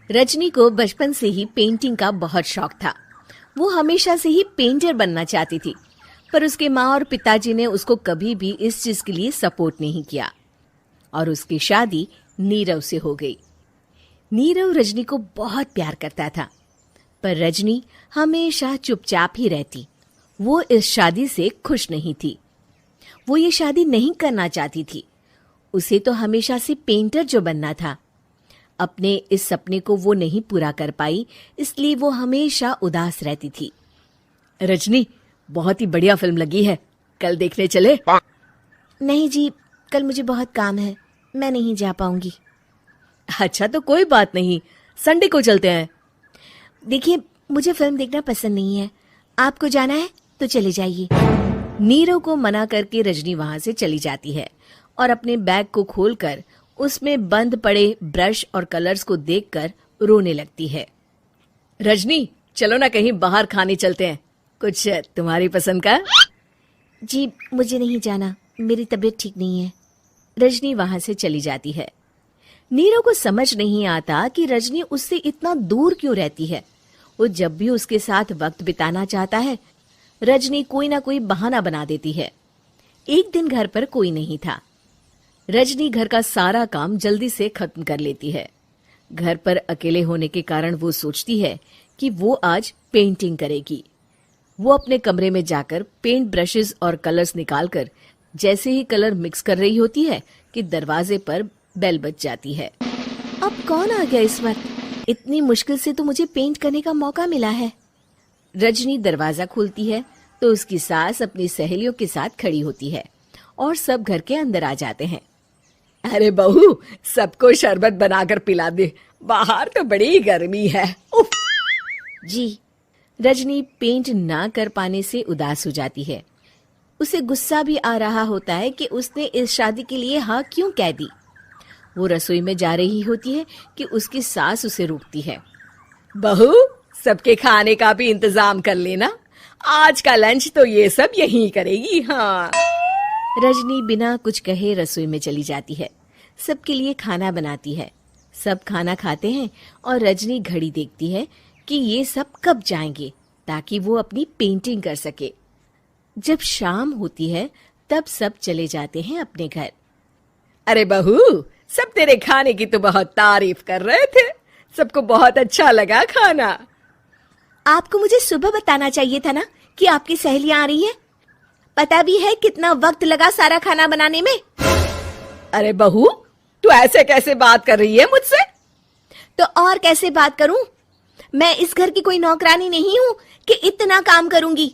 रजनी को बचपन से ही पेंटिंग का बहुत शौक था। वो हमेशा से ही पेंटर बनना चाहती थी, पर उसके माँ और पिताजी ने उसको कभी भी इस चीज के लिए सपोर्ट नहीं किया और उसकी शादी नीरव से हो गई। नीरव रजनी को बहुत प्यार करता था, पर रजनी हमेशा चुपचाप ही रहती। वो इस शादी से खुश नहीं थी। वो ये शादी नहीं करना चाहती थी। उसे तो हमेशा से पेंटर जो बनना था। अपने इस सपने को वो नहीं पूरा कर पाई, इसलिए वो हमेशा उदास रहती थी। रजनी, बहुत ही बढ़िया फिल्म लगी है, कल देखने चले? नहीं जी, कल मुझे बहुत काम है, मैं नहीं जा पाऊंगी। अच्छा तो कोई बात नहीं, संडे को चलते हैं। देखिए, मुझे फिल्म देखना पसंद नहीं है। आपको जाना है तो चले जाइए। नीरव को मना करके रजनी वहां से चली जाती है और अपने बैग को खोलकर उसमें बंद पड़े ब्रश और कलर्स को देखकर रोने लगती है। रजनी, चलो ना कहीं बाहर खाने चलते हैं, कुछ तुम्हारी पसंद का। जी, मुझे नहीं जाना, मेरी तबीयत ठीक नहीं है। रजनी वहां से चली जाती है। नीरव को समझ नहीं आता कि रजनी उससे इतना दूर क्यों रहती है। वो जब भी उसके साथ वक्त बिताना चाहता है, रजनी कोई ना कोई बहाना बना देती है। एक दिन घर पर कोई नहीं था। रजनी घर का सारा काम जल्दी से खत्म कर लेती है। घर पर अकेले होने के कारण वो सोचती है कि वो आज पेंटिंग करेगी। वो अपने कमरे में जाकर पेंट ब्रशेस और कलर्स निकालकर जैसे ही कलर मिक्स कर रही होती है कि दरवाजे पर बेल बज जाती है। अब कौन आ गया इस वक्त? इतनी मुश्किल से तो मुझे पेंट करने का मौका मिला है। रजनी दरवाजा खोलती है तो उसकी सास अपनी सहेलियों के साथ खड़ी होती है और सब घर के अंदर आ जाते हैं। अरे बहू, सबको शरबत बनाकर पिला दे, बाहर तो बड़ी गर्मी है। उफ। जी। रजनी पेंट ना कर पाने से उदास हो जाती है। उसे गुस्सा भी आ रहा होता है कि उसने इस शादी के लिए हाँ क्यों कह दी। वो रसोई में जा रही होती है कि उसकी सास उसे रोकती है। बहू, सबके खाने का भी इंतजाम कर लेना, आज का लंच तो ये सब यहीं करेगी। हाँ। रजनी बिना कुछ कहे रसोई में चली जाती है। सबके लिए खाना बनाती है। सब खाना खाते हैं और रजनी घड़ी देखती है कि ये सब कब जाएंगे ताकि वो अपनी पेंटिंग कर सके। जब शाम होती है तब सब चले जाते हैं अपने घर। अरे बहू, सब तेरे खाने की तो बहुत तारीफ कर रहे थे, सबको बहुत अच्छा लगा खाना। आपको मुझे सुबह बताना चाहिए था ना कि आपकी सहेलियां आ रही हैं। पता भी है कितना वक्त लगा सारा खाना बनाने में। अरे बहू, तू ऐसे कैसे बात कर रही है मुझसे? तो और कैसे बात करूं? मैं इस घर की कोई नौकरानी नहीं हूं कि इतना काम करूंगी।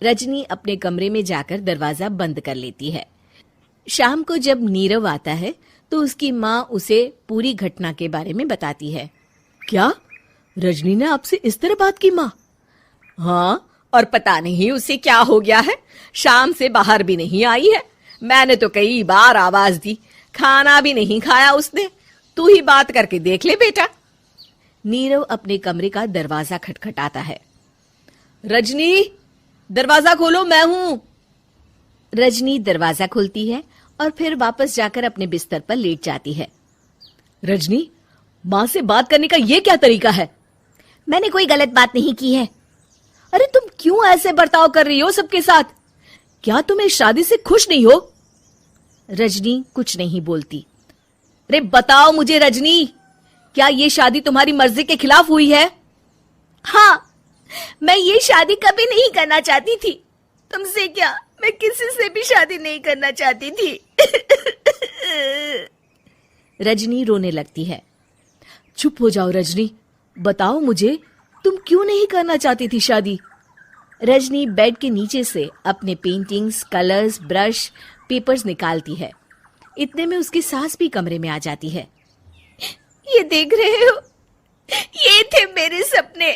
रजनी अपने कमरे में जाकर दरवाजा बंद कर लेती है। शाम को जब नीरव आता है तो उसकी माँ उसे पूरी घटना के बारे में बताती है। क्या रजनी ने आपसे इस तरह बात की माँ? हाँ, और पता नहीं उसे क्या हो गया है, शाम से बाहर भी नहीं आई है। मैंने तो कई बार आवाज दी, खाना भी नहीं खाया उसने। तू ही बात करके देख ले बेटा। नीरव अपने कमरे का दरवाजा खटखटाता है। रजनी, दरवाजा खोलो, मैं हूं। रजनी दरवाजा खोलती है और फिर वापस जाकर अपने बिस्तर पर लेट जाती है। रजनी, माँ से बात करने का ये क्या तरीका है? मैंने कोई गलत बात नहीं की है। अरे तुम क्यों ऐसे बर्ताव कर रही हो सबके साथ? क्या तुम इस शादी से खुश नहीं हो? रजनी कुछ नहीं बोलती। अरे बताओ मुझे रजनी, क्या ये शादी तुम्हारी मर्जी के खिलाफ हुई है? हाँ, मैं ये शादी कभी नहीं करना चाहती थी। तुमसे क्या, मैं किसी से भी शादी नहीं करना चाहती थी। रजनी रोने लगती है। चुप हो जाओ रजनी, बताओ मुझे, तुम क्यों नहीं करना चाहती थी शादी? रजनी बेड के नीचे से अपने पेंटिंग्स, कलर्स, ब्रश, पेपर्स निकालती है। इतने में उसकी सास भी कमरे में आ जाती है। ये देख रहे हो, ये थे मेरे सपने।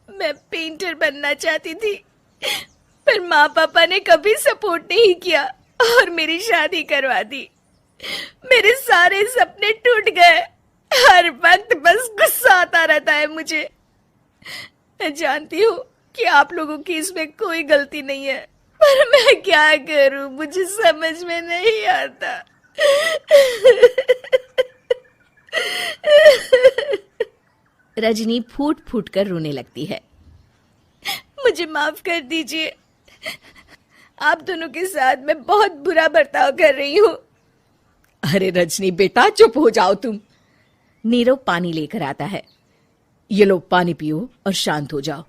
मैं पेंटर बनना चाहती थी, पर माँ पापा ने कभी सपोर्ट नहीं किया और मेरी शादी करवा दी। मेरे सारे सपने टूट गए। हर वक्त बस गुस्सा आता रहता है मुझे। मैं जानती हूँ कि आप लोगों की इसमें कोई गलती नहीं है, पर मैं क्या करूं, मुझे समझ में नहीं आता। रजनी फूट फूट कर रोने लगती है। मुझे माफ कर दीजिए, आप दोनों के साथ मैं बहुत बुरा बर्ताव कर रही हूँ। अरे रजनी बेटा, चुप हो जाओ तुम। नीरव पानी लेकर आता है। ये लो पानी पियो और शांत हो जाओ।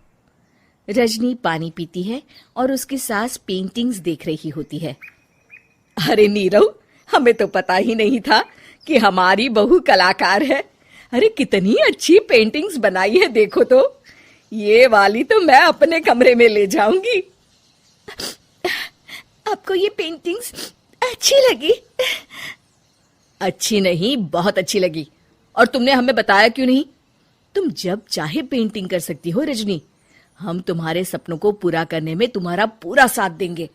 रजनी पानी पीती है और उसकी सास पेंटिंग्स देख रही होती है। अरे नीरव, हमें तो पता ही नहीं था कि हमारी बहू कलाकार है। अरे कितनी अच्छी पेंटिंग्स बनाई है, देखो तो। ये वाली तो मैं अपने कमरे में ले जाऊंगी। आपको ये पेंटिंग्स अच्छी लगी? अच्छी नहीं, बहुत अच्छी लगी। और तुमने हमें बताया क्यों नहीं? तुम जब चाहे पेंटिंग कर सकती हो रजनी। हम तुम्हारे सपनों को पूरा करने में तुम्हारा पूरा साथ देंगे।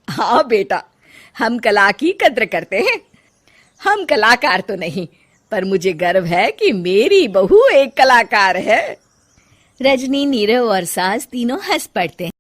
हाँ बेटा, हम कला की कद्र करते हैं। हम कलाकार तो नहीं, पर मुझे गर्व है कि मेरी बहू एक कलाकार है। रजनी, नीरव और सास तीनों हंस पड़ते हैं।